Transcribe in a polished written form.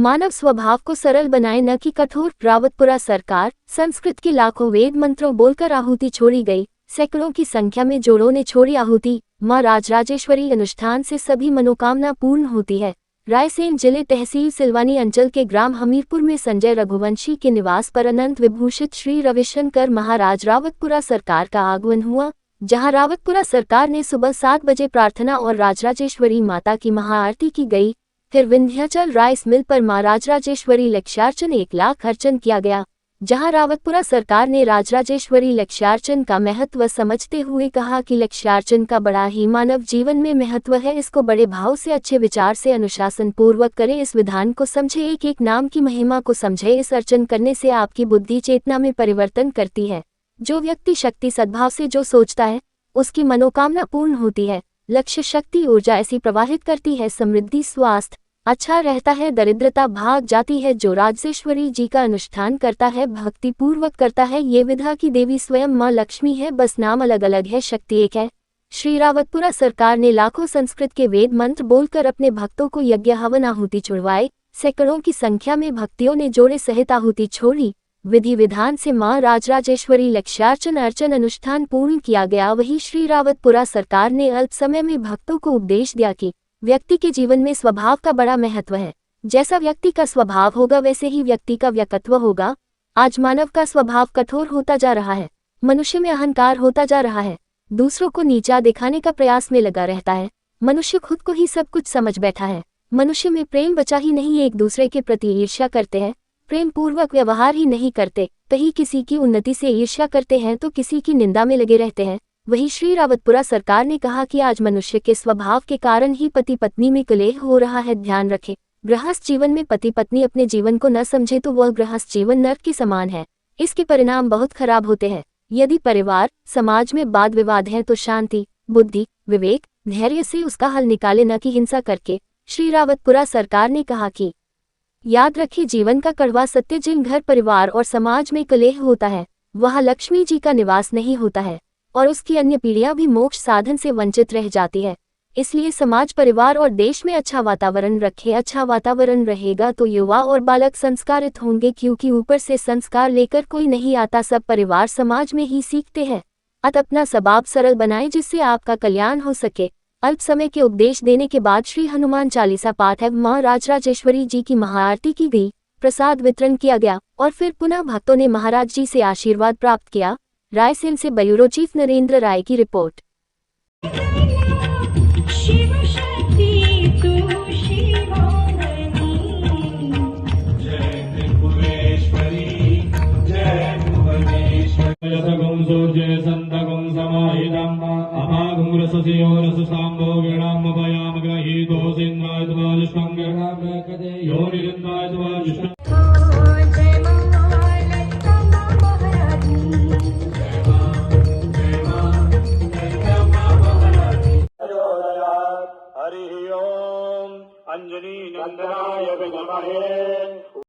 मानव स्वभाव को सरल बनाए न कि कठोर। रावतपुरा सरकार। संस्कृत के लाखों वेद मंत्रों बोलकर आहुति छोड़ी गई। सैकड़ों की संख्या में जोड़ों ने छोड़ी आहुति। मां राजराजेश्वरी अनुष्ठान से सभी मनोकामना पूर्ण होती है। रायसेन जिले तहसील सिलवानी अंचल के ग्राम हमीरपुर में संजय रघुवंशी के निवास पर अनंत विभूषित श्री रविशंकर महाराज रावतपुरा सरकार का आगमन हुआ, जहां रावतपुरा सरकार ने सुबह 7 बजे प्रार्थना और राजराजेश्वरी माता की महाआरती की गई। फिर विंध्याचल राइस मिल पर मां राजराजेश्वरी लक्ष्यार्चन 1 लाख अर्चन किया गया, जहां रावतपुरा सरकार ने राजराजेश्वरी लक्ष्यार्चन का महत्व समझते हुए कहा कि लक्ष्यार्चन का बड़ा ही मानव जीवन में महत्व है। इसको बड़े भाव से, अच्छे विचार से, अनुशासन पूर्वक करें। इस विधान को समझे, एक एक नाम की महिमा को समझे। इस अर्चन करने से आपकी बुद्धि चेतना में परिवर्तन करती है। जो व्यक्ति शक्ति सद्भाव से जो सोचता है उसकी मनोकामना पूर्ण होती है। लक्ष्य शक्ति ऊर्जा ऐसी प्रवाहित करती है, समृद्धि स्वास्थ्य अच्छा रहता है, दरिद्रता भाग जाती है। जो राजराजेश्वरी जी का अनुष्ठान करता है, भक्ति पूर्वक करता है, ये विधा की देवी स्वयं मां लक्ष्मी है, बस नाम अलग अलग है, शक्ति एक है। श्री रावतपुरा सरकार ने लाखों संस्कृत के वेद मंत्र बोलकर अपने भक्तों को यज्ञ हवन आहुति छुड़वाए। सैकड़ों की संख्या में भक्तियों ने जोड़े सहित आहुति छोड़ी। विधि विधान से मां राजराजेश्वरी लक्ष्यार्चन अर्चन अनुष्ठान पूर्ण किया गया। वहीं श्री रावतपुरा सरकार ने अल्प समय में भक्तों को उपदेश दिया कि व्यक्ति के जीवन में स्वभाव का बड़ा महत्व है। जैसा व्यक्ति का स्वभाव होगा वैसे ही व्यक्ति का व्यक्तित्व होगा। आज मानव का स्वभाव कठोर होता जा रहा है, मनुष्य में अहंकार होता जा रहा है, दूसरों को नीचा दिखाने का प्रयास में लगा रहता है। मनुष्य खुद को ही सब कुछ समझ बैठा है। मनुष्य में प्रेम बचा ही नहीं, एक दूसरे के प्रति ईर्ष्या करते हैं, प्रेम पूर्वक व्यवहार ही नहीं करते। कहीं किसी की उन्नति से ईर्ष्या करते हैं तो किसी की निंदा में लगे रहते हैं। वहीं श्री रावतपुरा सरकार ने कहा कि आज मनुष्य के स्वभाव के कारण ही पति पत्नी में कलह हो रहा है। ध्यान रखें, गृहस्थ जीवन में पति पत्नी अपने जीवन को न समझे तो वह गृहस्थ जीवन नर्क के समान है। इसके परिणाम बहुत खराब होते हैं। यदि परिवार समाज में वाद विवाद है तो शांति, बुद्धि, विवेक, धैर्य से उसका हल निकाले, न कि हिंसा करके। श्री रावतपुरा सरकार ने कहा कि याद रखिए, जीवन का कड़वा सत्य, जिन घर परिवार और समाज में कलह होता है वहां लक्ष्मी जी का निवास नहीं होता है और उसकी अन्य पीढ़ियां भी मोक्ष साधन से वंचित रह जाती है। इसलिए समाज, परिवार और देश में अच्छा वातावरण रखें। अच्छा वातावरण रहेगा तो युवा और बालक संस्कारित होंगे, क्योंकि ऊपर से संस्कार लेकर कोई नहीं आता, सब परिवार समाज में ही सीखते हैं। अतः अपना स्वभाव सरल बनाएं जिससे आपका कल्याण हो सके। अल्प समय के उपदेश देने के बाद श्री हनुमान चालीसा पाठ एवं मां राजराजेश्वरी जी की महाआरती की गई, प्रसाद वितरण किया गया और फिर पुनः भक्तों ने महाराज जी से आशीर्वाद प्राप्त किया। रायसेन से ब्यूरो चीफ नरेंद्र राय की रिपोर्ट। अंजनी नंदनाय विद्महे